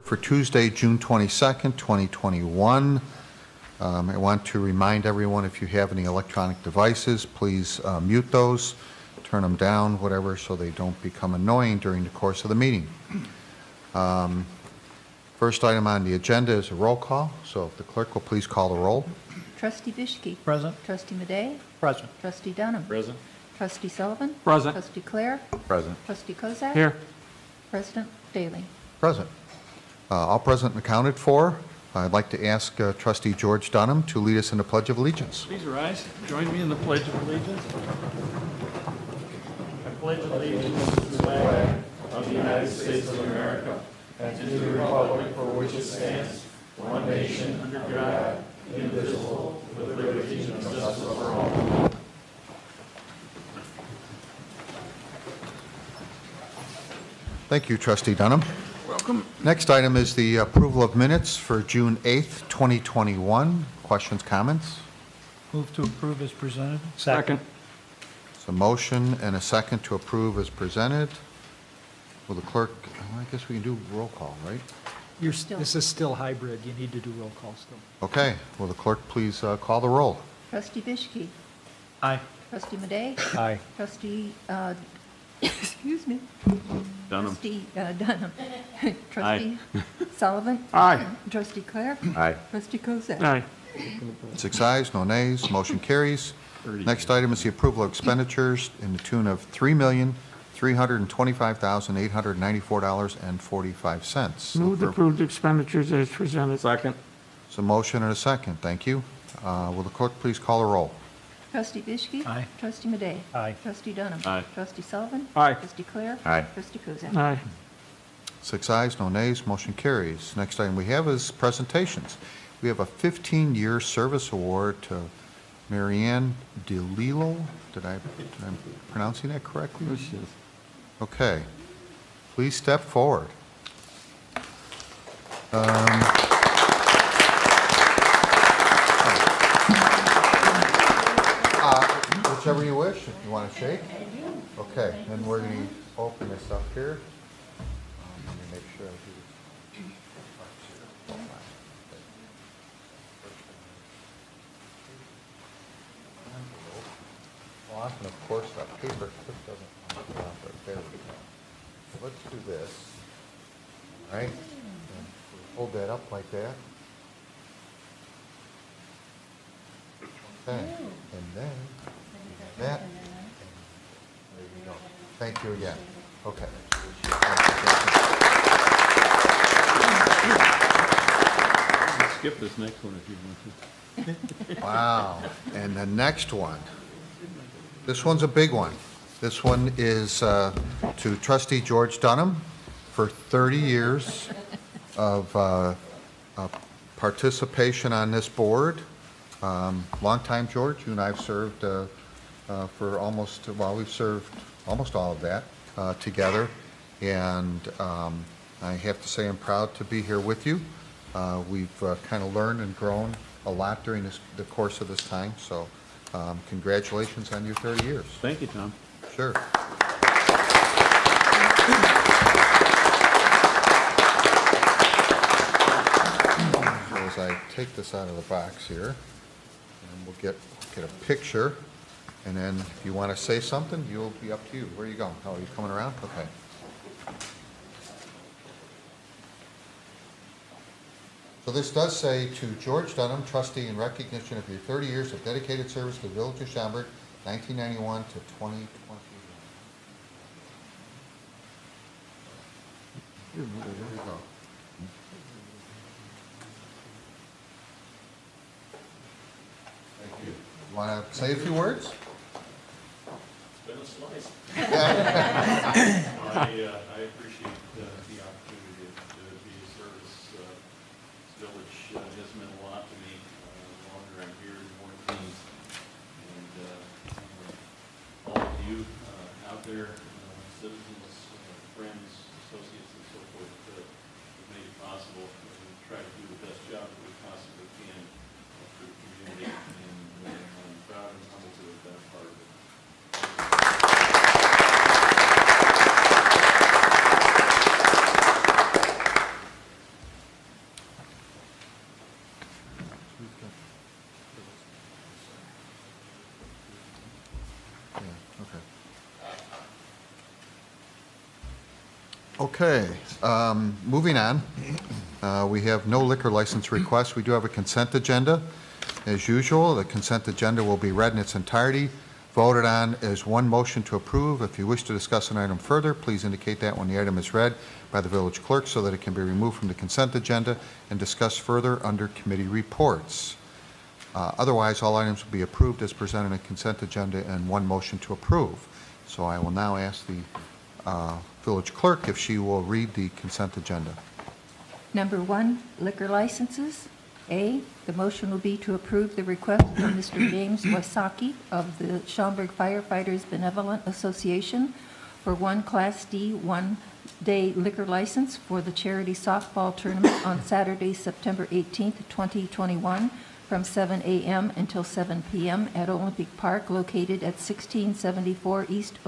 For Tuesday, June 22nd, 2021. I want to remind everyone, if you have any electronic devices, please mute those, turn them down, whatever, so they don't become annoying during the course of the meeting. First item on the agenda is a roll call, so if the clerk will please call the roll. Trustee Bishke. Present. Trustee Madej. Present. Trustee Dunham. Present. Trustee Sullivan. Present. Trustee Clare. Present. Trustee Kozak. Here. President Daly. Present. All present and accounted for. I'd like to ask Trustee George Dunham to lead us in the Pledge of Allegiance. Please rise. Join me in the Pledge of Allegiance. I pledge allegiance to the flag of the United States of America and to the republic for which it stands, one nation, under God, indivisible, with liberty and justice for all. Thank you, Trustee Dunham. Welcome. Next item is the approval of minutes for June 8th, 2021. Questions, comments? Move to approve as presented. Second. It's a motion and a second to approve as presented. Will the clerk, I guess we can do roll call, right? This is still hybrid. You need to do roll call still. Okay. Will the clerk please call the roll? Trustee Bishke. Aye. Trustee Madej. Aye. Trustee, excuse me. Dunham. Trustee Dunham. Trustee Sullivan. Aye. Trustee Clare. Aye. Trustee Kozak. Aye. 6 ayes, no nays, motion carries. Next item is the approval of expenditures in the tune of $3,325,894.45. Move the approved expenditures as presented. Second. It's a motion and a second. Thank you. Will the clerk please call the roll? Trustee Bishke. Aye. Trustee Madej. Aye. Trustee Dunham. Aye. Trustee Sullivan. Aye. Trustee Clare. Aye. Trustee Kozak. Aye. 6 ayes, no nays, motion carries. Next item we have is presentations. We have a 15-year service award to Marianne DeLillo. Did I pronouncing that correctly? Okay. Please step forward. Whichever you wish, if you want to shake. Okay, then we're going to open this up here. Let me make sure I do this. Often, of course, that paper clip doesn't come off right there. We go. So let's do this. All right? And hold that up like that. Okay. And then that. And there you go. Thank you again. Okay. Skip this next one if you want to. Wow. And the next one. This one's a big one. This one is to Trustee George Dunham for 30 years of participation on this board. Long time, George. You and I have served for we've served almost all of that together. And I have to say I'm proud to be here with you. We've kind of learned and grown a lot during the course of this time. So congratulations on your 30 years. Thank you, Tom. Sure. So as I take this out of the box here, and we'll get a picture, and then if you want to say something, you'll be up to you. Where are you going? Oh, are you coming around? Okay. So this does say to George Dunham, trustee, in recognition of your 30 years of dedicated service to the Village of Schaumburg, 1991 to 2021. There you go. Thank you. You want to say a few words? It's been a slice. I appreciate the opportunity to be of service. This village has meant a lot to me. The longer I'm here, the more it means. And all of you out there, citizens, friends, associates, and so forth, have made it possible to try to do the best job that we possibly can for the community. And I'm proud and humbled to have been a part of it. Yeah, okay. Okay, moving on. We have no liquor license requests. We do have a consent agenda. As usual, the consent agenda will be read in its entirety, voted on as one motion to approve. If you wish to discuss an item further, please indicate that when the item is read by the village clerk so that it can be removed from the consent agenda and discussed further under committee reports. Otherwise, all items will be approved as presented in a consent agenda and one motion to approve. So I will now ask the village clerk if she will read the consent agenda. Number 1, liquor licenses. A, the motion will be to approve the request from Mr. James Wasaki of the Schaumburg Firefighters Benevolent Association for one Class D one-day liquor license for the charity softball tournament on Saturday, September 18th, 2021, from 7 a.m. until 7 p.m. at Olympic Park located at 1674 East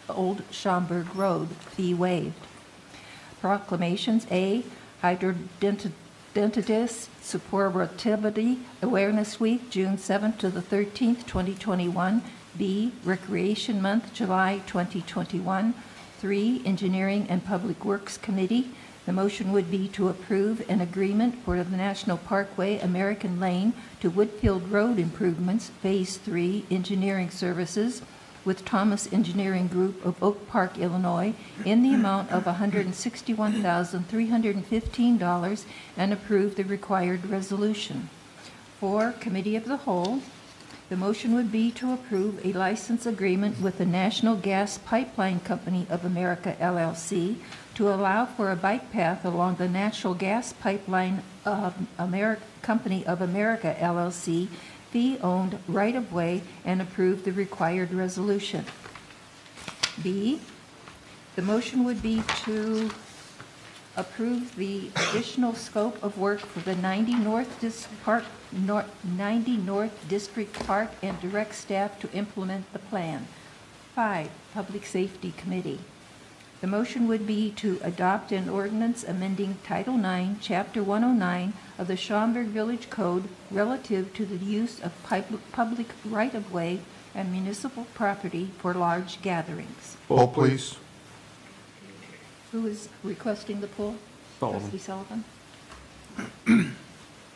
Old Schaumburg Road. Fee waived. Proclamations. A, Hydrodentitis Supportivity Awareness Week, June 7th to the 13th, 2021. B, Recreation Month, July 2021. 3, Engineering and Public Works Committee. The motion would be to approve an agreement for the National Parkway American Lane to Woodfield Road improvements, Phase 3, engineering services, with Thomas Engineering Group of Oak Park, Illinois, in the amount of $161,315 and approve the required resolution. 4, Committee of the Whole. The motion would be to approve a license agreement with the National Gas Pipeline Company of America, LLC, to allow for a bike path along the Natural Gas Pipeline Company of America, LLC, fee-owned right-of-way, and approve the required resolution. B, the motion would be to approve the additional scope of work for the 90 North District Park and direct staff to implement the plan. 5, Public Safety Committee. The motion would be to adopt an ordinance amending Title IX, Chapter 109 of the Schaumburg Village Code relative to the use of public right-of-way and municipal property for large gatherings. Poll, please. Who is requesting the poll? Sullivan. Trustee Sullivan.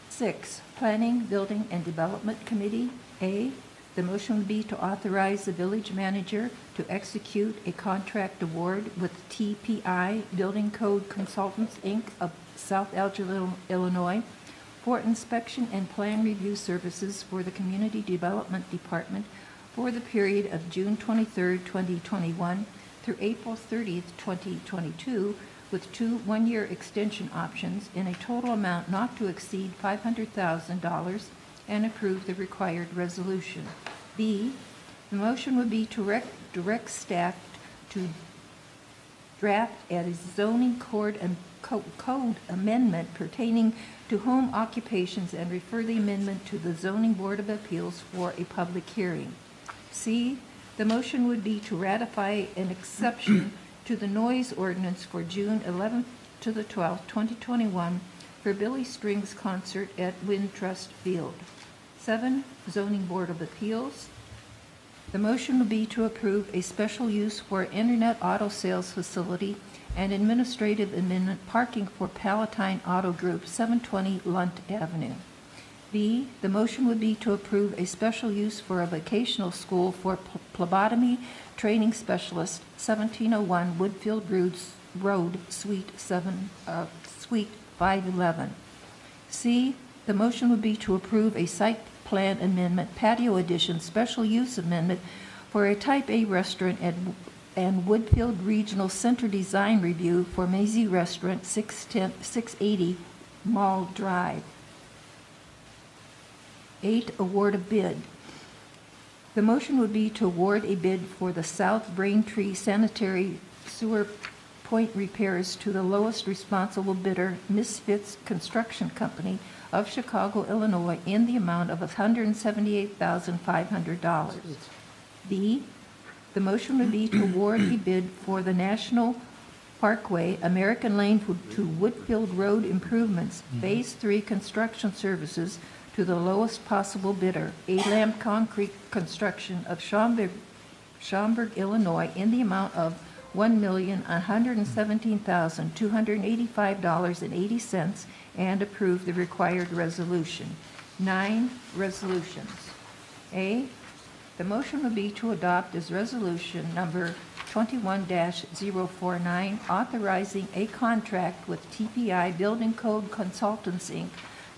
6, Planning, Building, and Development Committee. A, the motion would be to authorize the village manager to execute a contract award with TPI Building Code Consultants, Inc. of South Alger, Illinois, for inspection and plan review services for the Community Development Department for the period of June 23, 2021 through April 30, 2022, with 2 one-year extension options in a total amount not to exceed $500,000, and approve the required resolution. B, the motion would be to direct staff to draft a zoning code amendment pertaining to home occupations and refer the amendment to the Zoning Board of Appeals for a public hearing. C, the motion would be to ratify an exception to the noise ordinance for June 11th to the 12th, 2021 for Billy Strings concert at Wintrust Field. 7, Zoning Board of Appeals. The motion would be to approve a special use for Internet Auto Sales Facility and administrative amendment parking for Palatine Auto Group, 720 Lunt Avenue. B, the motion would be to approve a special use for a vocational school for phlebotomy training specialist, 1701 Woodfield Road, Suite 511. C, the motion would be to approve a site plan amendment, patio addition, special use amendment for a Type A restaurant and Woodfield Regional Center design review for Maisie Restaurant, 680 Mall Drive. 8, award a bid. The motion would be to award a bid for the South Braintree Sanitary Sewer Point repairs to the lowest responsible bidder, Misfits Construction Company of Chicago, Illinois, in the amount of $178,500. B, the motion would be to award a bid for the National Parkway American Lane to Woodfield Road improvements, Phase 3 construction services, to the lowest possible bidder, A-Lamp Concrete Construction of Schaumburg, Schaumburg, Illinois, in the amount of $1,117,285.80 and approve the required resolution. 9 resolutions. A, the motion would be to adopt as resolution number 21-049, authorizing a contract with TPI Building Code Consultants, Inc.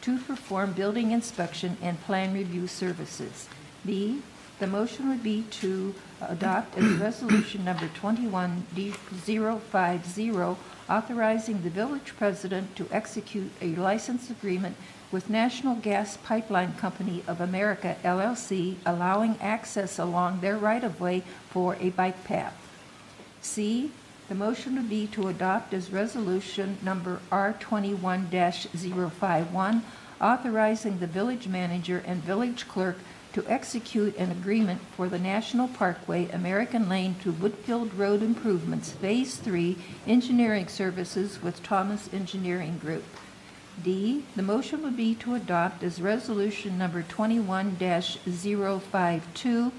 to perform building inspection and plan review services. B, the motion would be to adopt as resolution number 21-050, authorizing the village president to execute a license agreement with National Gas Pipeline Company of America, LLC, allowing access along their right-of-way for a bike path. C, the motion would be to adopt as resolution number R21-051, authorizing the village manager and village clerk to execute an agreement for the National Parkway American Lane to Woodfield Road Improvements Phase 3 engineering services with Thomas Engineering Group. D, the motion would be to adopt as resolution number 21-052,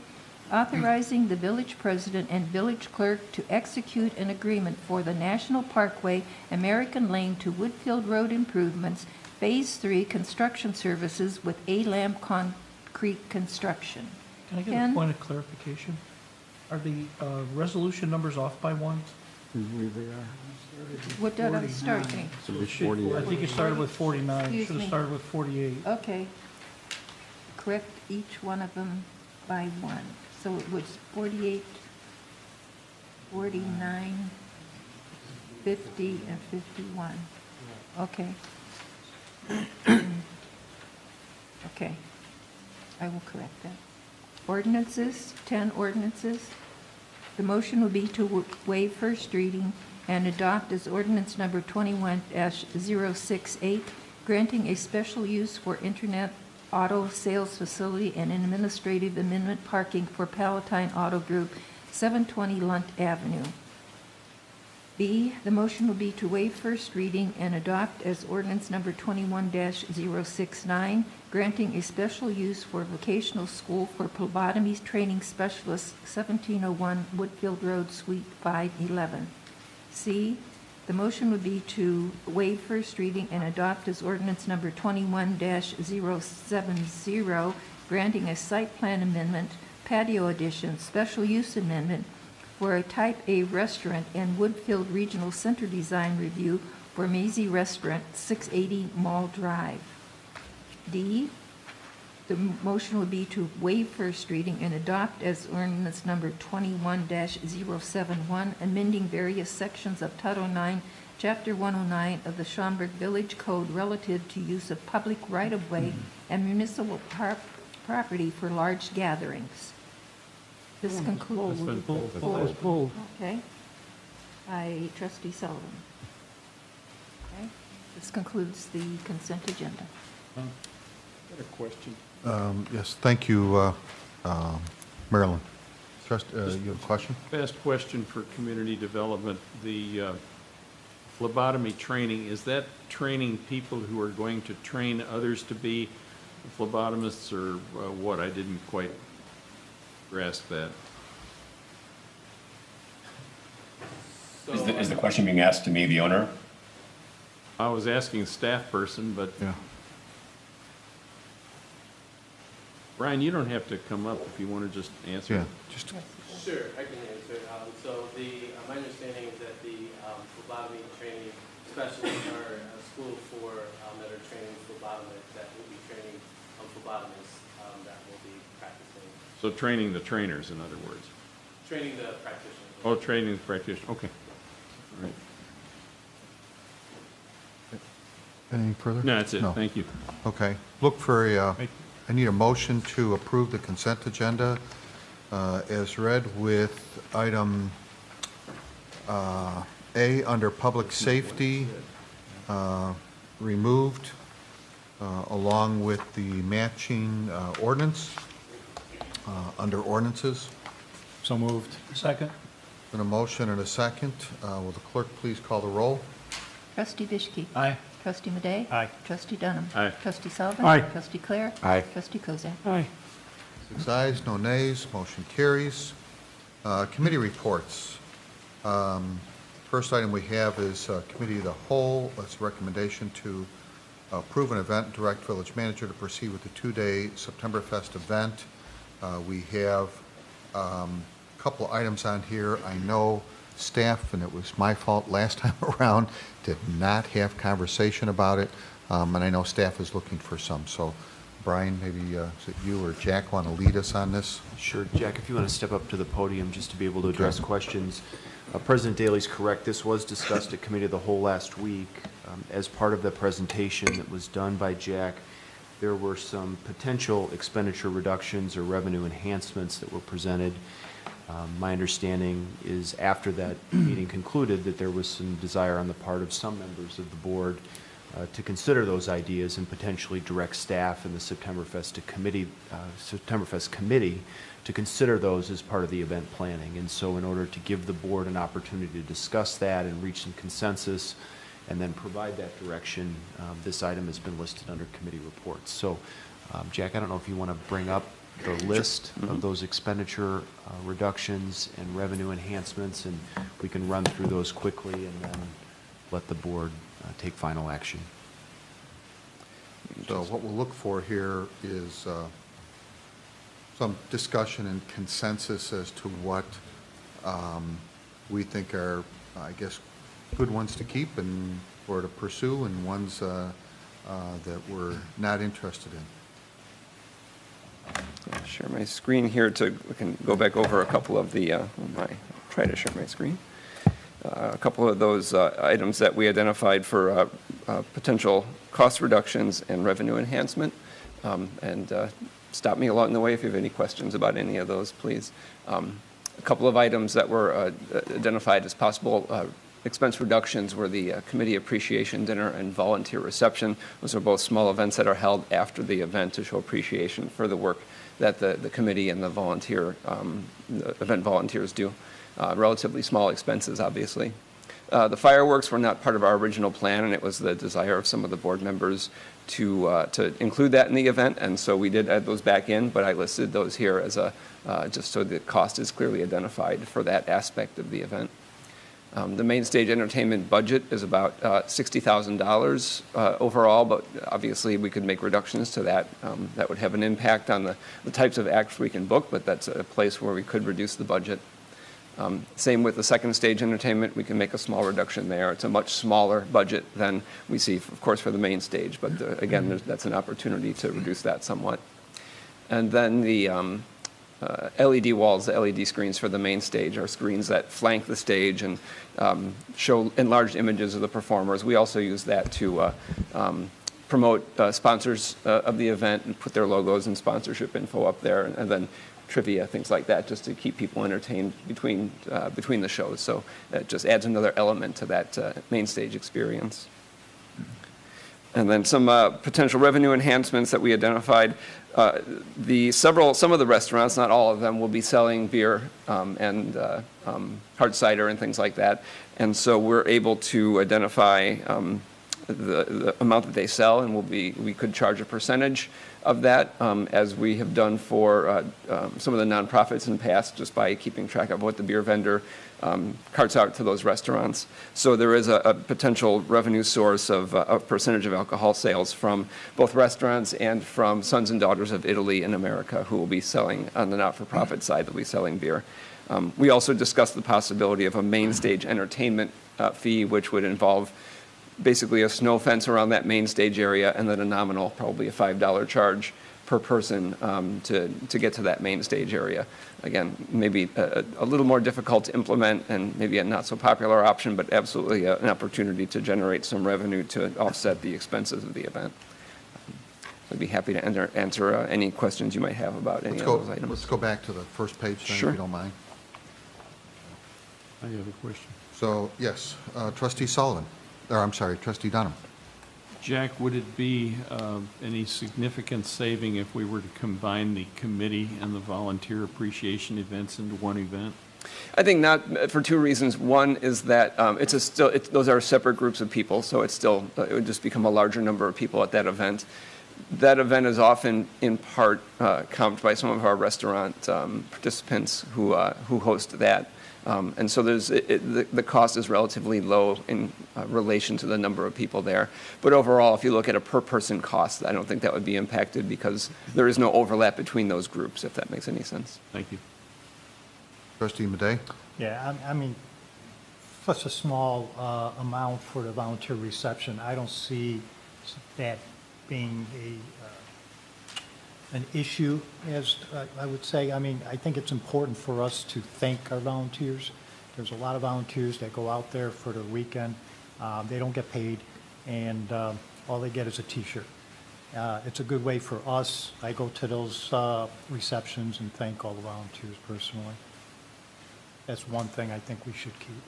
authorizing the village president and village clerk to execute an agreement for the National Parkway American Lane to Woodfield Road Improvements Phase 3 construction services with A-Lamb Concrete Construction. Can I get Ken? a point of clarification? Are the resolution numbers off by one? I believe they are. What did I start me? I think you started with 49, Excuse should have me. started with 48. Okay. Correct each one of them by 1. So it was 48, 49, 50, and 51. Okay. Okay. I will correct that. Ordinances, 10 ordinances. The motion would be to waive first reading and adopt as ordinance number 21-068, granting a special use for Internet Auto Sales Facility and an administrative amendment parking for Palatine Auto Group, 720 Lunt Avenue. B, the motion will be to waive first reading and adopt as ordinance number 21-069, granting a special use for vocational school for phlebotomy training specialists, 1701 Woodfield Road, Suite 511. C, the motion would be to waive first reading and adopt as ordinance number 21-070, granting a site plan amendment, patio addition, special use amendment for a Type A restaurant and Woodfield Regional Center design review for Maisie Restaurant, 680 Mall Drive. D, the motion would be to waive first reading and adopt as ordinance number 21-071, amending various sections of Title IX, Chapter 109 of the Schaumburg Village Code relative to use of public right-of-way and municipal property for large gatherings. This concludes. It's been pulled. It was pulled. Okay. By Trustee Sullivan. Okay. This concludes the consent agenda. Got a question. Yes, thank you, Marilyn. You have a question? Fast question for community development. The phlebotomy training, is that training people who are going to train others to be phlebotomists or what? I didn't quite grasp that. Is the question being asked to me, the owner? I was asking a staff person, but Yeah. Brian, you don't have to come up if you want to just answer. Yeah, just, Sure, I can answer. So my understanding is that the phlebotomy training specialists are a school for, that are training phlebotomists, that will be training phlebotomists that will be practicing, So training the trainers, in other words. training the practitioners. Oh, training the practitioner, okay. All right. anything further? No, that's it, No. thank you. Okay. Look for I need a motion to approve the consent agenda as read with item A under public safety removed along with the matching ordinance under ordinances. So moved. Second? Been a motion and a second. Will the clerk please call the roll? Trustee Bishke. Aye. Trustee Madej. Aye. Trustee Dunham. Aye. Trustee Sullivan. Aye. Trustee Clare. Aye. Trustee Kozak. Aye. 6 ayes, no nays, motion carries. Committee reports. First item we have is Committee of the Whole. It's a recommendation to approve an event, direct village manager to proceed with the two-day Septemberfest event. We have a couple items on here. I know staff, and it was my fault last time around, did not have conversation about it, and I know staff is looking for some. So, Brian, maybe is it you or Jack want to lead us on this? Sure. Jack, if you want to step up to the podium just to be able to address questions. President Daly's correct. This was discussed at Committee of the Whole last week. As part of the presentation that was done by Jack, there were some potential expenditure reductions or revenue enhancements that were presented. My understanding is after that meeting concluded that there was some desire on the part of some members of the board to consider those ideas and potentially direct staff in the Septemberfest committee to consider those as part of the event planning. And so in order to give the board an opportunity to discuss that and reach some consensus and then provide that direction, this item has been listed under committee reports. So, Jack, I don't know if you want to bring up the list of those expenditure reductions and revenue enhancements, and we can run through those quickly and then let the board take final action. So what we'll look for here is some discussion and consensus as to what we think are, I guess, good ones to keep and or to pursue, and ones that we're not interested in. I'll share my screen here we can go back over a couple of the, try to share my screen. A couple of those items that we identified for potential cost reductions and revenue enhancement. Stop me along the way if you have any questions about any of those, please. A couple of items that were identified as possible expense reductions were the committee appreciation dinner and volunteer reception. Those are both small events that are held after the event to show appreciation for the work that the committee and the event volunteers do. Relatively small expenses, obviously. The fireworks were not part of our original plan, and it was the desire of some of the board members to include that in the event, and so we did add those back in, but I listed those here as just so the cost is clearly identified for that aspect of the event. The main stage entertainment budget is about $60,000 overall, but obviously we could make reductions to that. That would have an impact on the types of acts we can book, but that's a place where we could reduce the budget. Same with the second stage entertainment, we can make a small reduction there. It's a much smaller budget than we see, of course, for the main stage, but again, that's an opportunity to reduce that somewhat. And then the LED walls, the LED screens for the main stage are screens that flank the stage and show enlarged images of the performers. We also use that to promote sponsors of the event and put their logos and sponsorship info up there, and then trivia, things like that, just to keep people entertained between the shows. So it just adds another element to that main stage experience. And then some potential revenue enhancements that we identified. Some of the restaurants, not all of them, will be selling beer and hard cider and things like that. And so we're able to identify the amount that they sell, and we could charge a percentage of that, as we have done for some of the nonprofits in the past, just by keeping track of what the beer vendor carts out to those restaurants. So there is a potential revenue source of a percentage of alcohol sales from both restaurants and from Sons and Daughters of Italy in America, who will be selling on the not-for-profit side, they'll be selling beer. We also discussed the possibility of a main stage entertainment fee, which would involve basically a snow fence around that main stage area, and then a nominal, probably a $5 charge per person to get to that main stage area. Again, maybe a little more difficult to implement and maybe a not so popular option, but absolutely an opportunity to generate some revenue to offset the expenses of the event. I'd be happy to answer any questions you might have about any of those items. Let's go back to the first page then, Sure. if you don't mind. I have a question. So, yes, Trustee Sullivan, or I'm sorry, Trustee Dunham. Jack, would it be any significant saving if we were to combine the committee and the volunteer appreciation events into one event? I think not, for two reasons. One is that those are separate groups of people, so it would just become a larger number of people at that event. That event is often in part comped by some of our restaurant participants who host that. And so the cost is relatively low in relation to the number of people there. But overall, if you look at a per-person cost, I don't think that would be impacted because there is no overlap between those groups, if that makes any sense. Thank you. Trustee Madej? Yeah, I mean, such a small amount for the volunteer reception, I don't see that being an issue, as I would say. I mean, I think it's important for us to thank our volunteers. There's a lot of volunteers that go out there for their weekend. They don't get paid, and all they get is a T-shirt. It's a good way for us. I go to those receptions and thank all the volunteers personally. That's one thing I think we should keep.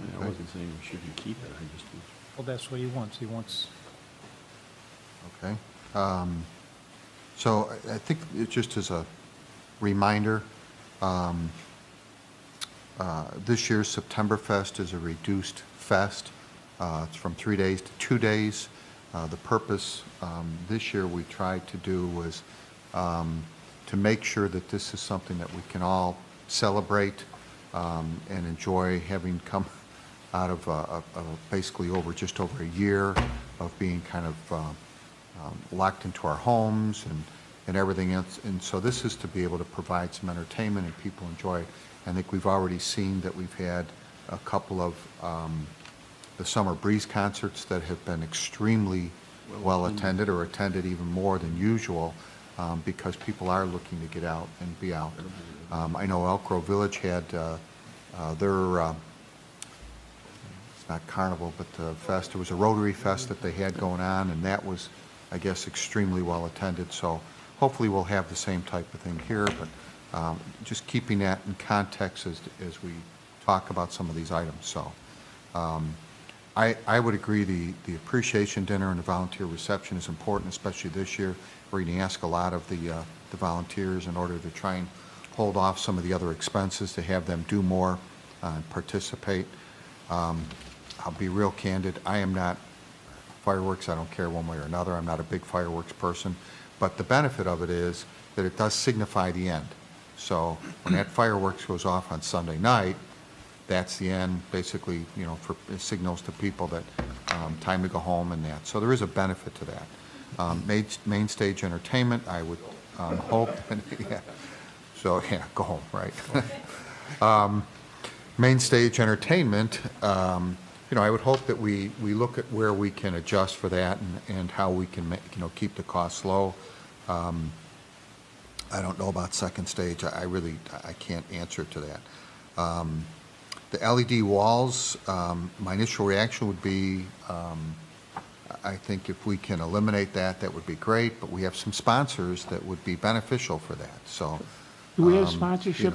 I wasn't saying we shouldn't keep it, I just was. Well, that's what he wants. He wants. Okay. So I think it just as a reminder, this year's Septemberfest is a reduced fest. It's from 3 days to 2 days. The purpose this year we tried to do was to make sure that this is something that we can all celebrate and enjoy, having come out of basically just over a year of being kind of locked into our homes and everything else. And so this is to be able to provide some entertainment and people enjoy it. I think we've already seen that we've had a couple of the Summer Breeze concerts that have been extremely well attended, or attended even more than usual, because people are looking to get out and be out. I know Elk Grove Village had their it's not carnival, but the fest. It was a Rotary Fest that they had going on, and that was, I guess, extremely well attended. So hopefully we'll have the same type of thing here, but just keeping that in context as we talk about some of these items. So I would agree the appreciation dinner and the volunteer reception is important, especially this year. We're going to ask a lot of the volunteers in order to try and hold off some of the other expenses to have them do more and participate. I'll be real candid. I am not fireworks. I don't care one way or another. I'm not a big fireworks person. But the benefit of it is that it does signify the end. So when that fireworks goes off on Sunday night, that's the end, basically, you know, it signals to people that time to go home and that. So there is a benefit to that. Main stage entertainment, I would hope, yeah. So, yeah, go home, right? Main stage entertainment, you know, I would hope that we look at where we can adjust for that and how we can keep the costs low. I don't know about second stage. I can't answer to that. The LED walls, my initial reaction would be, I think if we can eliminate that, that would be great, but we have some sponsors that would be beneficial for that, so. Do we have sponsorship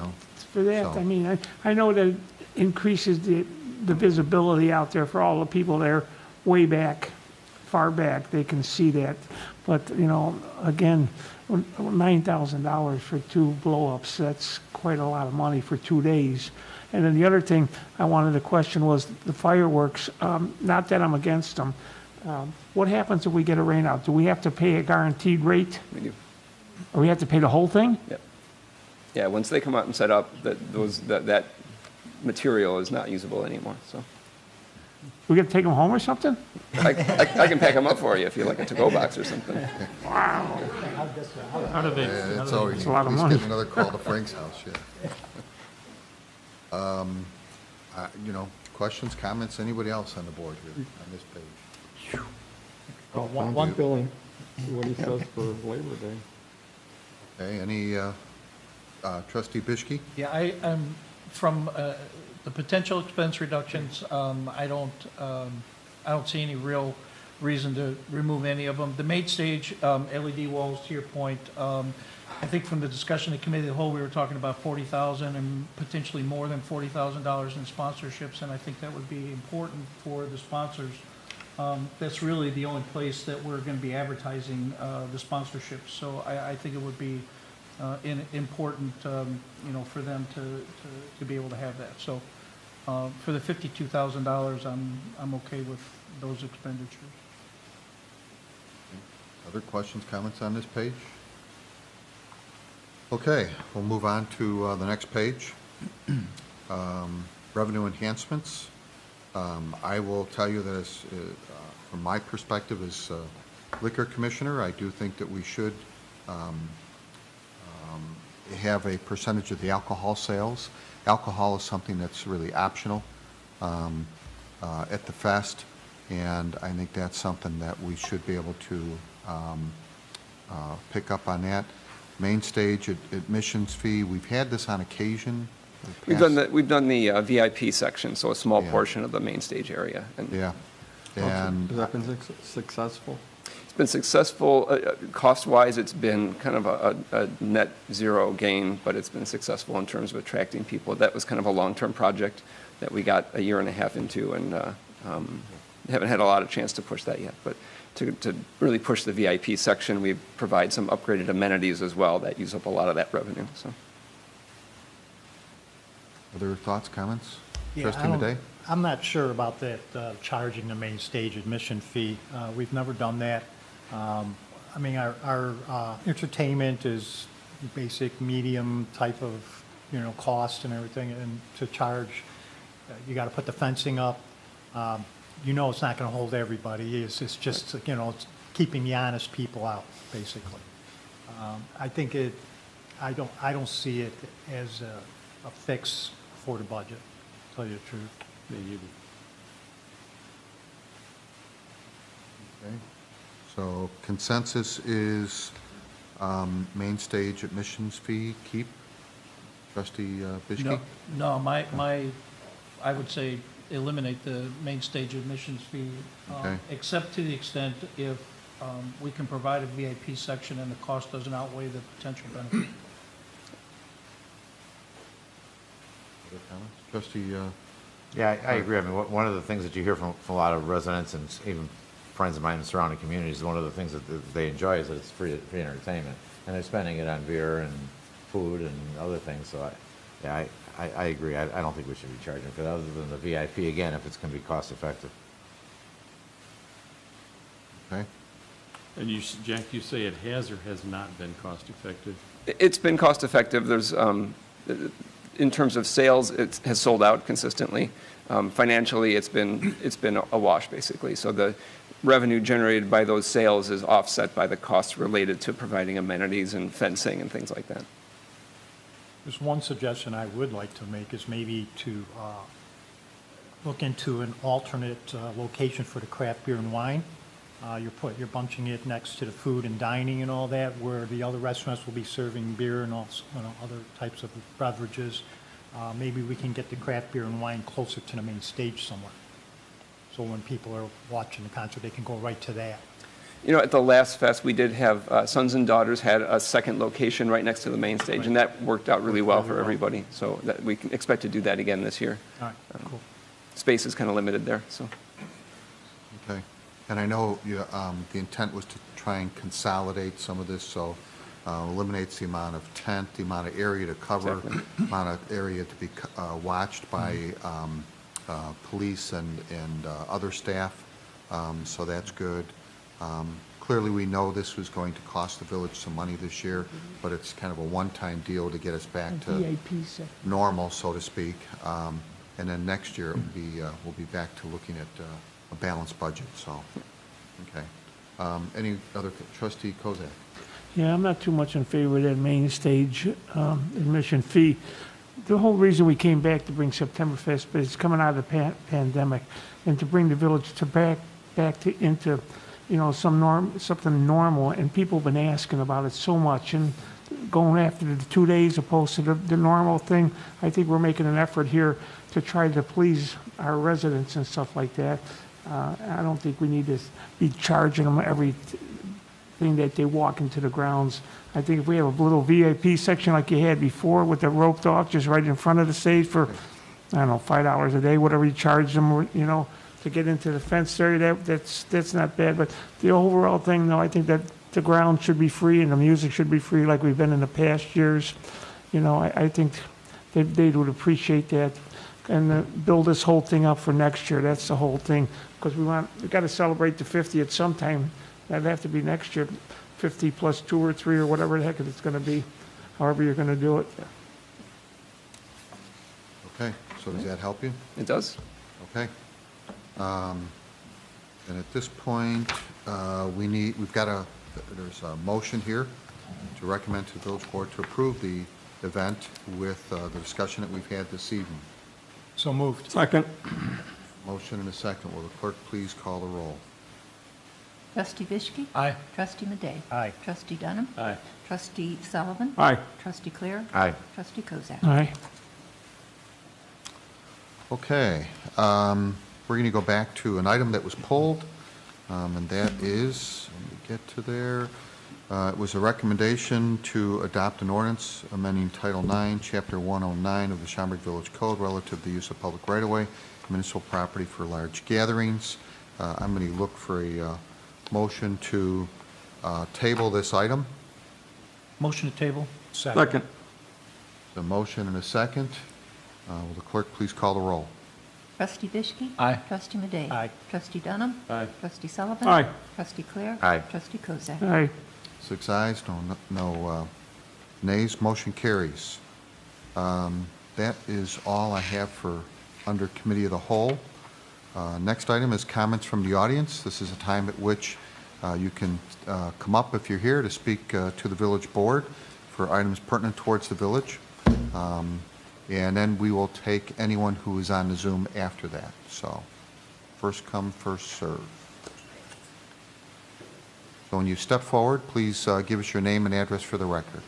for that? so- I mean, I know that it increases the visibility out there for all the people there way back, far back, they can see that. But, you know, again, $9,000 for 2 blow-ups, that's quite a lot of money for 2 days. And then the other thing I wanted to question was the fireworks. Not that I'm against them. What happens if we get a rain out? Do we have to pay a guaranteed rate? We do. Or we have to pay the whole thing? Yep. Yeah, once they come out and set up, that material is not usable anymore, so. We got to take them home or something? I can pack them up for you if you like a to-go box or something. Wow. How do they, Yeah, it's always, a lot of he's money. getting another call to Frank's house, yeah. You know, questions, comments, anybody else on the board here on this page? one Billy. what he says for Labor Day? Okay, any, trustee Bishke? Yeah, from the potential expense reductions, I don't see any real reason to remove any of them. The main stage LED walls, to your point, I think from the discussion of the committee of the whole, we were talking about $40,000 and potentially more than $40,000 in sponsorships, and I think that would be important for the sponsors. That's really the only place that we're going to be advertising the sponsorships. So I think it would be important, you know, for them to be able to have that. So for the $52,000, I'm okay with those expenditures. Other questions, comments on this page? Okay, we'll move on to the next page. Revenue enhancements. I will tell you that from my perspective as liquor commissioner, I do think that we should have a percentage of the alcohol sales. Alcohol is something that's really optional at the fest, and I think that's something that we should be able to pick up on that. Main stage admissions fee, we've had this on occasion. We've done the VIP section, so a small portion of the main stage area. Yeah. And Has that been successful? It's been successful. Cost-wise, it's been kind of a net zero gain, but it's been successful in terms of attracting people. That was kind of a long-term project that we got a year and a half into, and haven't had a lot of chance to push that yet. But to really push the VIP section, we provide some upgraded amenities as well that use up a lot of that revenue. So. Other thoughts, comments? Yeah, Trustee Madej? I'm not sure about that, charging the main stage admission fee. We've never done that. I mean, our entertainment is basic, medium type of, cost and everything, and to charge, you got to put the fencing up. It's not going to hold everybody. It's just, it's keeping the honest people out, basically. I think I don't see it as a fix for the budget, to tell you the truth. Okay. So consensus is main stage admissions fee, keep? Trustee Bischke? No, I would say eliminate the main stage admissions fee, Okay. except to the extent if we can provide a VIP section and the cost doesn't outweigh the potential benefit. Other comments? Trustee, Yeah, I agree. I mean, one of the things that you hear from a lot of residents and even friends of mine in surrounding communities, one of the things that they enjoy is that it's free entertainment, and they're spending it on beer and food and other things. So, I agree. I don't think we should be charging for that, other than the VIP again, if it's going to be cost effective. okay. And Jack, you say it has or has not been cost effective? It's been cost effective. There's, in terms of sales, it has sold out consistently. Financially, it's been a wash, basically. So the revenue generated by those sales is offset by the costs related to providing amenities and fencing and things like that. There's one suggestion I would like to make is maybe to look into an alternate location for the craft beer and wine. You're bunching it next to the food and dining and all that, where the other restaurants will be serving beer and also other types of beverages. Maybe we can get the craft beer and wine closer to the main stage somewhere. So when people are watching the concert, they can go right to that. At the last fest, we did have Sons and Daughters had a second location right next to the main stage, and that worked out really well for everybody. So that we can expect to do that again this year. All right, cool. Space is kind of limited there, so. Okay. And I know the intent was to try and consolidate some of this, so eliminates the amount of tent, the amount of area to cover, Exactly. amount of area to be watched by police and other staff, so that's good. Clearly, we know this was going to cost the village some money this year, but it's kind of a one-time deal to get us back to VIP section. normal, so to speak. And then next year, we'll be back to looking at a balanced budget, so, okay. Any other, Trustee Kozak? Yeah, I'm not too much in favor of that main stage admission fee. The whole reason we came back to bring September Fest, but it's coming out of the pandemic, and to bring the village to back into something normal, and people have been asking about it so much, and going after the 2 days opposed to the normal thing. I think we're making an effort here to try to please our residents and stuff like that. I don't think we need to be charging them everything that they walk into the grounds. I think if we have a little VIP section like you had before with the roped off just right in front of the stage for, I don't know, $5 a day, whatever you charge them, to get into the fenced area, that's not bad. But the overall thing, though, I think that the ground should be free and the music should be free like we've been in the past years. I think they would appreciate that, and build this whole thing up for next year. That's the whole thing, because we got to celebrate the 50th sometime That'd have to be next year, 50 plus 2 or 3 or whatever the heck it's going to be, however you're going to do it. Okay, so does that help you? It does. Okay. And at this point, there's a motion here to recommend to the village board to approve the event with the discussion that we've had this evening. So moved. Second. Motion and a second. Will the clerk please call the roll? Trustee Vishki? Aye. Trustee Madej? Aye. Trustee Dunham? Aye. Trustee Sullivan? Aye. Trustee Clare? Aye. Trustee Kozak? Aye. Okay, we're going to go back to an item that was pulled, and that is, let me get to there. It was a recommendation to adopt an ordinance amending Title IX, Chapter 109 of the Schaumburg Village Code relative to the use of public right-of-way, municipal property for large gatherings. I'm going to look for a motion to table this item. Motion to table? Second. The motion and a second. Will the clerk please call the roll? Trustee Vishki? Aye. Trustee Madej? Aye. Trustee Dunham? Aye. Trustee Sullivan? Aye. Trustee Clare? Aye. Trustee Kozak? Aye. 6 ayes, no nays, motion carries. That is all I have for under Committee of the Whole. Next item is comments from the audience. This is a time at which you can come up if you're here to speak to the village board for items pertinent towards the village. And then we will take anyone who is on the Zoom after that. So first come, first serve. So when you step forward, please give us your name and address for the record.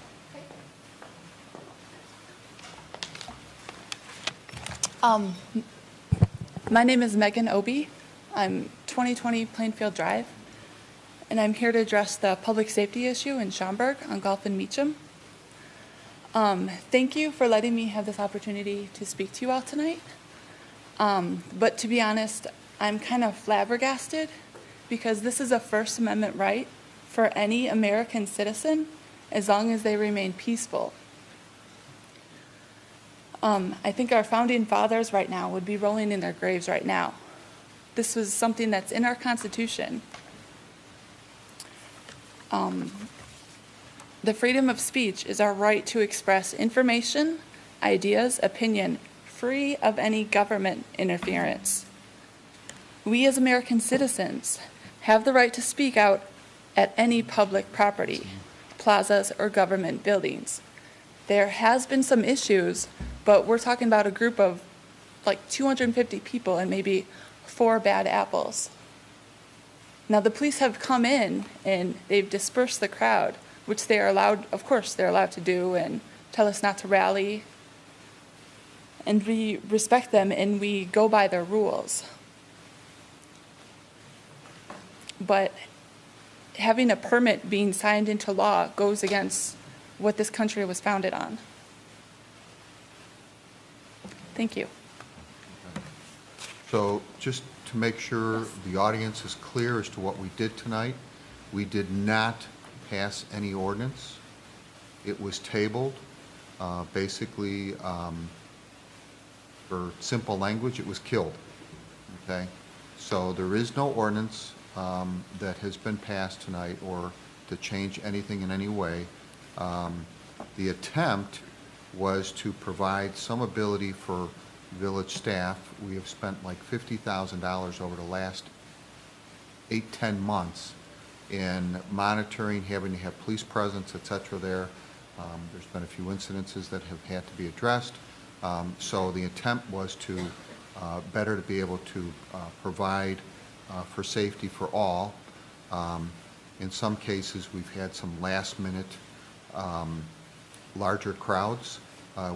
My name is Megan Obie. I'm 2020 Plainfield Drive, and I'm here to address the public safety issue in Schaumburg on Gulf and Meacham. Thank you for letting me have this opportunity to speak to you all tonight. But to be honest, I'm kind of flabbergasted because this is a First Amendment right for any American citizen as long as they remain peaceful. I think our founding fathers right now would be rolling in their graves right now. This was something that's in our Constitution. The freedom of speech is our right to express information, ideas, opinion, free of any government interference. We as American citizens have the right to speak out at any public property, plazas, or government buildings. There has been some issues, but we're talking about a group of like 250 people and maybe 4 bad apples. Now the police have come in and they've dispersed the crowd, which they are allowed, of course, they're allowed to do, and tell us not to rally. And we respect them and we go by their rules. But having a permit being signed into law goes against what this country was founded on. Thank you. So just to make sure the audience is clear as to what we did tonight, we did not pass any ordinance. It was tabled. Basically, for simple language, it was killed. Okay? So there is no ordinance that has been passed tonight or to change anything in any way. The attempt was to provide some ability for village staff. We have spent like $50,000 over the last 8-10 months in monitoring, having to have police presence, et cetera, there. There's been a few incidences that have had to be addressed. So the attempt was to better to be able to provide for safety for all. In some cases, we've had some last-minute larger crowds,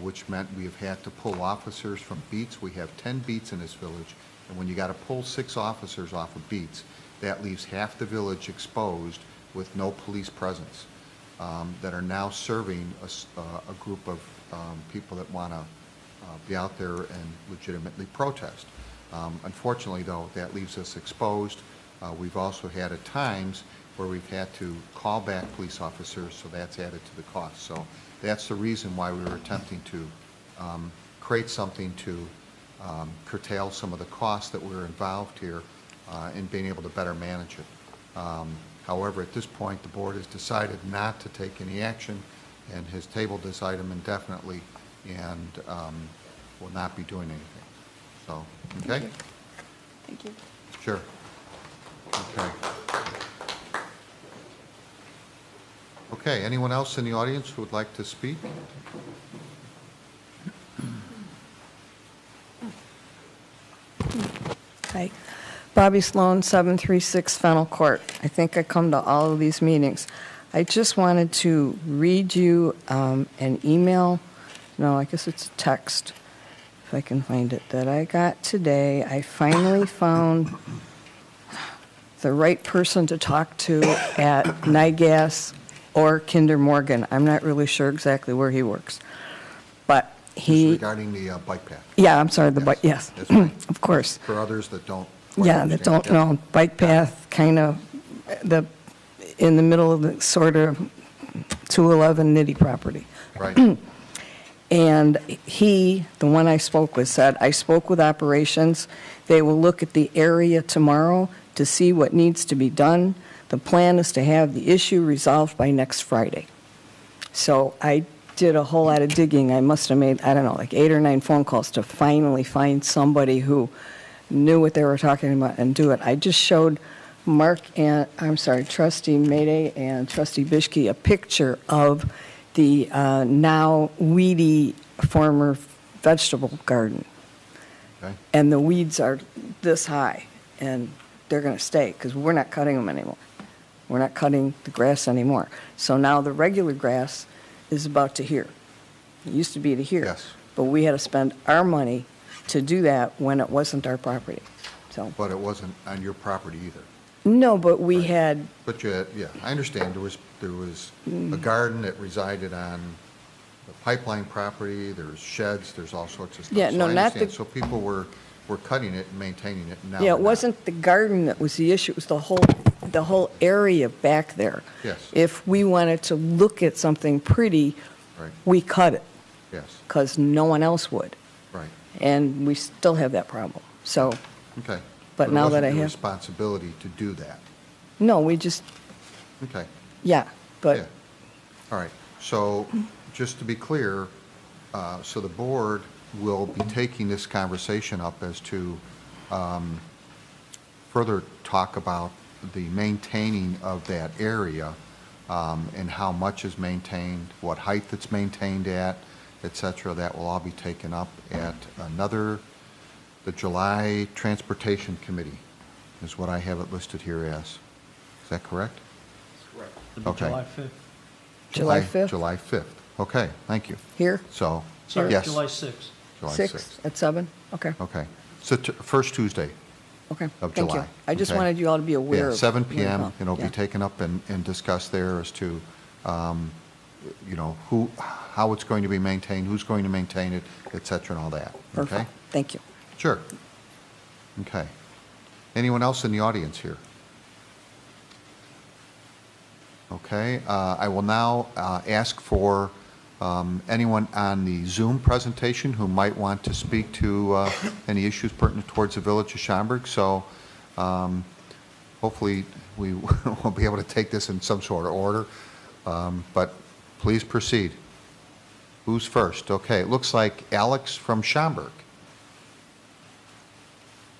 which meant we have had to pull officers from beats. We have 10 beats in this village, and when you got to pull 6 officers off of beats, that leaves half the village exposed with no police presence that are now serving a group of people that want to be out there and legitimately protest. Unfortunately, though, that leaves us exposed. We've also had at times where we've had to call back police officers, so that's added to the cost. So that's the reason why we were attempting to create something to curtail some of the costs that were involved here in being able to better manage it. However, at this point, the board has decided not to take any action and has tabled this item indefinitely and will not be doing anything. So, okay? Thank you. Sure. Okay. Okay, anyone else in the audience who would like to speak? Hi. Bobby Sloan, 736 Fennel Court. I think I come to all of these meetings. I just wanted to read you an email. No, I guess it's a text, if I can find it, that I got today. I finally found the right person to talk to at NIGAS or Kinder Morgan. I'm not really sure exactly where he works. But he... Regarding the bike path. Yeah, I'm sorry, the bike, yes, That's right. of course. For others that don't. quite Yeah, that understand. don't know, bike path, kind of, in the middle of the sort of 211 Nitty property. Right. And he, the one I spoke with, said, I spoke with operations. They will look at the area tomorrow to see what needs to be done. The plan is to have the issue resolved by next Friday. So I did a whole lot of digging. I must have made, I don't know, like 8 or 9 phone calls to finally find somebody who knew what they were talking about and do it. I just showed Mark and, Trustee Mayday and Trustee Bishke a picture of the now weedy former vegetable garden. Okay. And the weeds are this high, and they're going to stay because we're not cutting them anymore. We're not cutting the grass anymore. So now the regular grass is about to here. It used to be to here. Yes. But we had to spend our money to do that when it wasn't our property. So, But it wasn't on your property either. no, but we had, But you had, yeah, I understand. There was a garden that resided on the pipeline property, there's sheds, there's all sorts of stuff. Yeah, So no, I not understand. the- So people were cutting it and maintaining it, and now yeah, they're it not. wasn't the garden that was the issue, it was the whole area back there. Yes. If we wanted to look at something pretty, Right, we cut it, yes, because no one else would. right, And we still have that problem. So, okay. But it now wasn't that I your have- responsibility to do that. no, we just, Okay. yeah, Yeah. but, All right, so just to be clear, so the board will be taking this conversation up as to further talk about the maintaining of that area and how much is maintained, what height it's maintained at, et cetera. That will all be taken up at the July Transportation Committee is what I have it listed here as. Is that correct? Okay. July 5th. July 5th? July 5th. Okay, thank you. here, So, Sorry, yes. July 6th. July 6 at 7? Okay, Okay. So first Tuesday okay, of thank you. July. I just Okay. wanted you all to be aware Yeah, of. 7 when you PM, come. and it'll Yeah. be taken up and discussed there as to, how it's going to be maintained, who's going to maintain it, et cetera, and all that. Okay? Perfect, thank you. Sure. Okay. Anyone else in the audience here? Okay, I will now ask for anyone on the Zoom presentation who might want to speak to any issues pertinent towards the Village of Schaumburg. So hopefully we will be able to take this in some sort of order, but please proceed. Who's first? Okay, it looks like Alex from Schaumburg.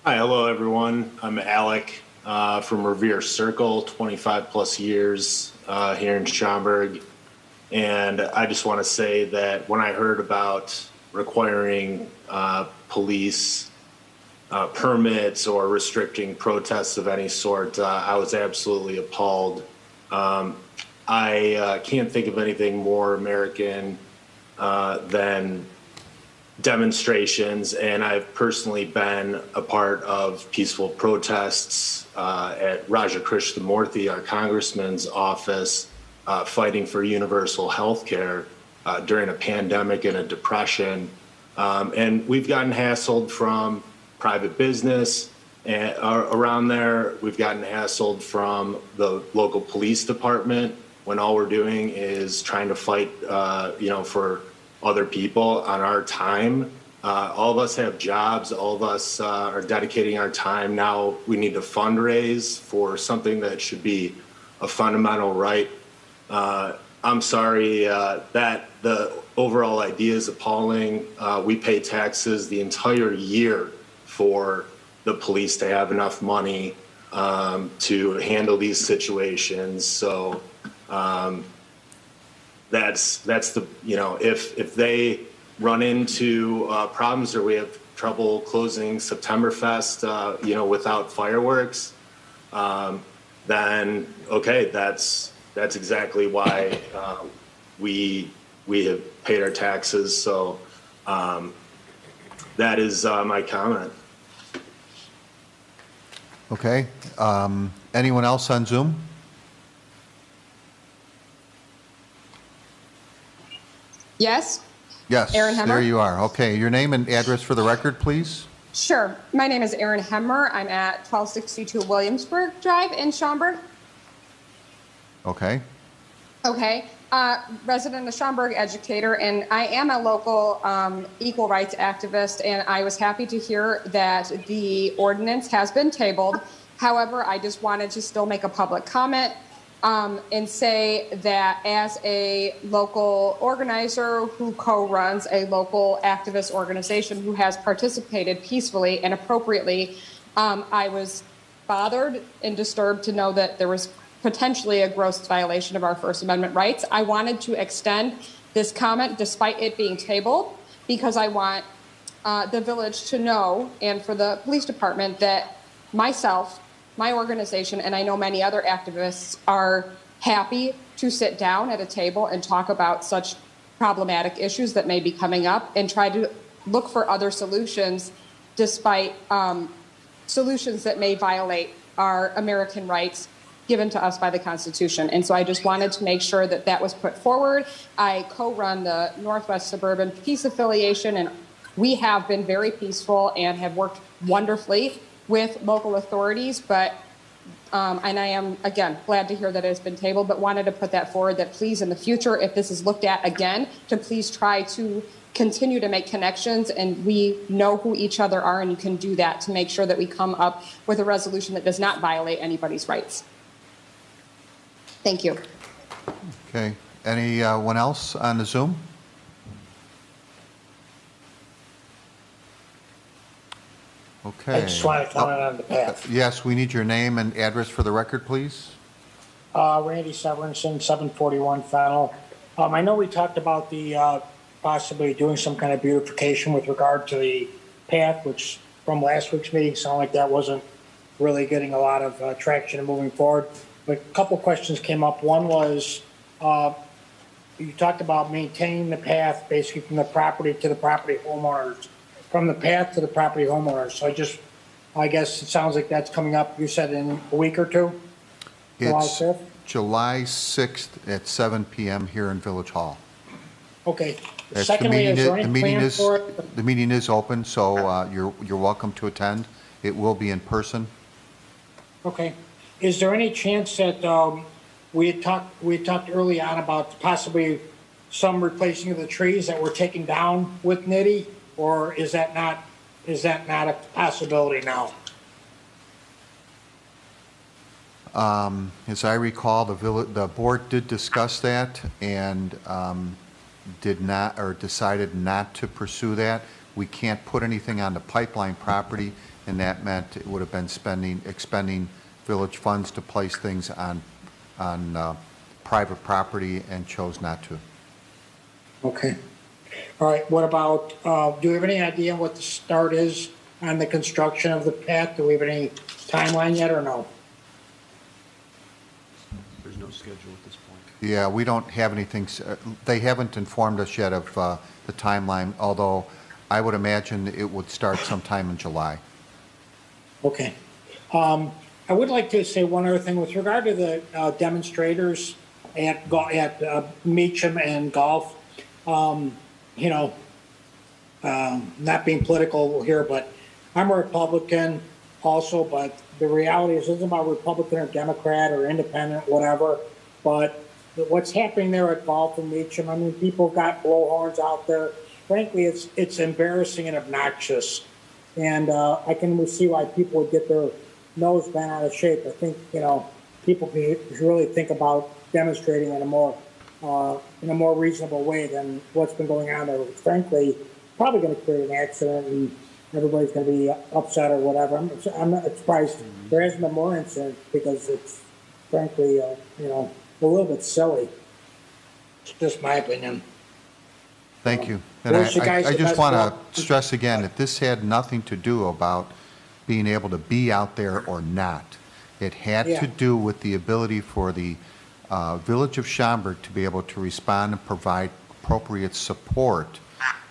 Hi, hello everyone. I'm Alec from Revere Circle, 25 plus years here in Schaumburg. And I just want to say that when I heard about requiring police permits or restricting protests of any sort, I was absolutely appalled. I can't think of anything more American than demonstrations, and I've personally been a part of peaceful protests at Raja Krishnamurthy, our congressman's office, fighting for universal health care during a pandemic and a depression. And we've gotten hassled from private business and around there. We've gotten hassled from the local police department when all we're doing is trying to fight, for other people on our time. All of us have jobs. All of us are dedicating our time. Now we need to fundraise for something that should be a fundamental right. I'm sorry that the overall idea is appalling. We pay taxes the entire year for the police to have enough money to handle these situations. So that's the, you know, if they run into problems or we have trouble closing Septemberfest, you know, without fireworks, then okay, that's exactly why we have paid our taxes. So that is my comment. Okay. Anyone else on Zoom? Yes? Yes, Erin Hemmer? there you are. Okay, your name and address for the record, please. Sure. My name is Erin Hemmer. I'm at 1262 Williamsburg Drive in Schaumburg. Okay. Okay. Resident of Schaumburg, educator, and I am a local equal rights activist, and I was happy to hear that the ordinance has been tabled. However, I just wanted to still make a public comment and say that as a local organizer who co-runs a local activist organization who has participated peacefully and appropriately, I was bothered and disturbed to know that there was potentially a gross violation of our First Amendment rights. I wanted to extend this comment despite it being tabled because I want the village to know, and for the police department, that myself, my organization, and I know many other activists are happy to sit down at a table and talk about such problematic issues that may be coming up and try to look for other solutions despite solutions that may violate our American rights given to us by the Constitution. And so I just wanted to make sure that that was put forward. I co-run the Northwest Suburban Peace Affiliation, and we have been very peaceful and have worked wonderfully with local authorities, but and I am, again, glad to hear that it has been tabled, but wanted to put that forward that please in the future, if this is looked at again, to please try to continue to make connections, and we know who each other are, and you can do that to make sure that we come up with a resolution that does not violate anybody's rights. Thank you. Okay. Anyone else on the Zoom? Okay. I just want to comment on the path. Yes, we need your name and address for the record, please. Randy Severinson, 741 Fennel. I know we talked about the possibly doing some kind of beautification with regard to the path, which from last week's meeting sounded like that wasn't really getting a lot of traction and moving forward. But a couple questions came up. One was you talked about maintaining the path basically from the property to the property homeowners, from the path to the property homeowners. So I guess it sounds like that's coming up, you said, in a week or two? July It's 5th? July 6th at 7 p.m. here in Village Hall. Okay. The Secondly, is there meeting any plan is for it? the meeting is open, so you're welcome to attend. It will be in person. Okay. Is there any chance that we had talked early on about possibly some replacing of the trees that were taken down with Nitty, or is that not a possibility now? As I recall, the board did discuss that and did not, or decided not to pursue that. We can't put anything on the pipeline property, and that meant it would have been expending village funds to place things on private property, and chose not to. Okay. All right. What about, do we have any idea what the start is on the construction of the path? Do we have any timeline yet or no? There's no schedule at this point. Yeah, we don't have anything, they haven't informed us yet of the timeline, although I would imagine it would start sometime in July. Okay. I would like to say one other thing with regard to the demonstrators at Meacham and Golf. You know, not being political here, but I'm a Republican also, but the reality is it isn't about Republican or Democrat or independent, whatever, but what's happening there at Golf and Meacham, I mean, people got blowhorns out there. Frankly, it's embarrassing and obnoxious. And I can see why people would get their nose bent out of shape. I think, you know, people should really think about demonstrating in a more reasonable way than what's been going on there. Frankly, probably going to create an accident and everybody's going to be upset or whatever. I'm not surprised there hasn't been more incidents because it's frankly, a little bit silly. It's just my opinion. Thank you. And I just want to stress again that this had nothing to do about being able to be out there or not. It had to do with the ability for the Village of Schaumburg to be able to respond and provide appropriate support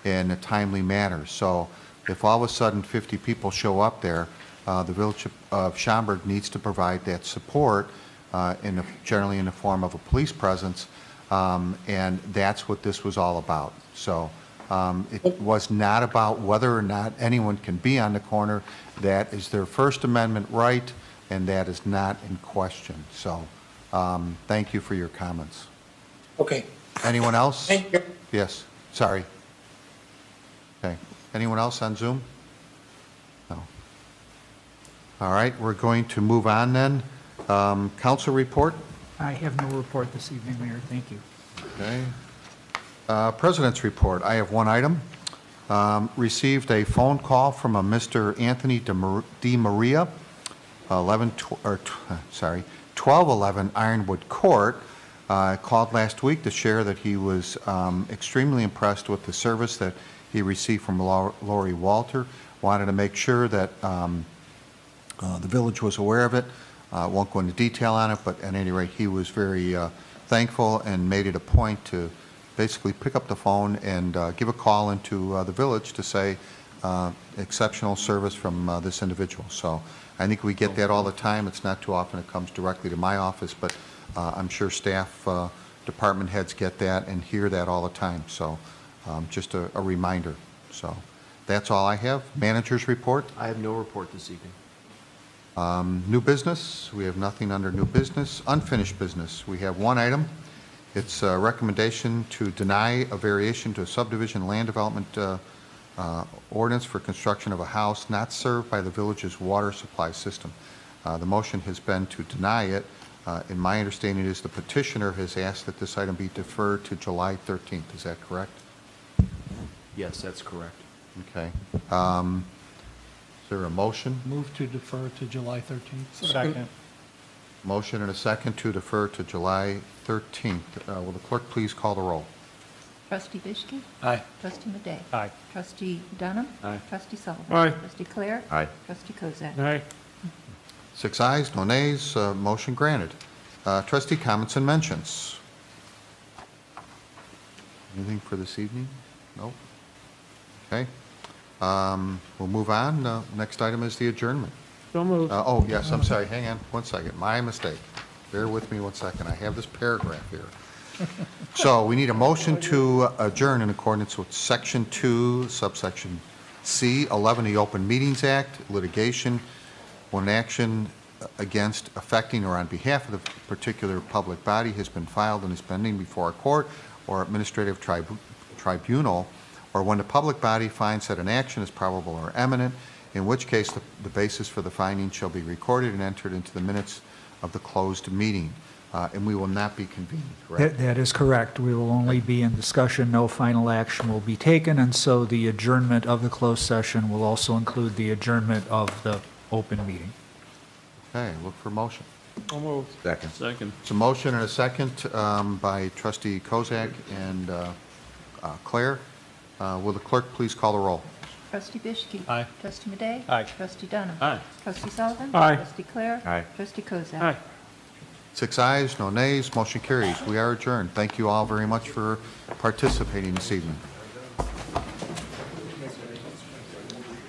in a timely manner. So if all of a sudden 50 people show up there, the Village of Schaumburg needs to provide that support generally in the form of a police presence, and that's what this was all about. So it was not about whether or not anyone can be on the corner. That is their First Amendment right, and that is not in question. So thank you for your comments. Okay. Anyone else? Thank you. Yes, sorry. Okay. Anyone else on Zoom? No. All right, we're going to move on then. Council report? I have no report this evening, Mayor. Thank you. Okay. President's report. I have one item. Received a phone call from a Mr. Anthony Di Maria, 1211 Ironwood Court. Called last week to share that he was extremely impressed with the service that he received from Lori Walter. Wanted to make sure that the village was aware of it. Won't go into detail on it, but at any rate, he was very thankful and made it a point to basically pick up the phone and give a call into the village to say exceptional service from this individual. So I think we get that all the time. It's not too often it comes directly to my office, but I'm sure staff, department heads get that and hear that all the time. So just a reminder. So that's all I have. Manager's report? I have no report this evening. New business, we have nothing under new business. Unfinished business, we have one item. It's a recommendation to deny a variation to a subdivision land development ordinance for construction of a house not served by the village's water supply system. The motion has been to deny it. In my understanding is the petitioner has asked that this item be deferred to July 13th. Is that correct? Yes, that's correct. Okay. Is there a motion? Move to defer to July 13th. Second. Motion and a second to defer to July 13th. Will the clerk please call the roll? Trustee Bishke? Aye. Trustee Madej? Aye. Trustee Dunham? Aye. Trustee Sullivan? Aye. Trustee Clare? Aye. Trustee Kozak? Aye. 6 ayes, no nays, motion granted. Trustee comments and mentions. Anything for this evening? Nope. Okay. We'll move on. Next item is the adjournment. So moved. Oh, yes, I'm sorry. Hang on one second. My mistake. Bear with me one second. I have this paragraph here. So we need a motion to adjourn in accordance with Section 2, subsection C, 11 of the Open Meetings Act, litigation when an action against, affecting, or on behalf of the particular public body has been filed and is pending before a court or administrative tribunal, or when the public body finds that an action is probable or imminent, in which case the basis for the finding shall be recorded and entered into the minutes of the closed meeting. And we will not be convened, correct? That is correct. We will only be in discussion. No final action will be taken, and so the adjournment of the closed session will also include the adjournment of the open meeting. Okay, look for motion. So moved. Second. Second. It's a motion and a second by Trustee Kozak and Claire. Will the clerk please call the roll? Trustee Bishke? Aye. Trustee Madej? Aye. Trustee Dunham? Aye. Trustee Sullivan? Aye. Trustee Clare? Aye. Trustee Kozak? Aye. 6 ayes, no nays, motion carries. We are adjourned. Thank you all very much for participating this evening.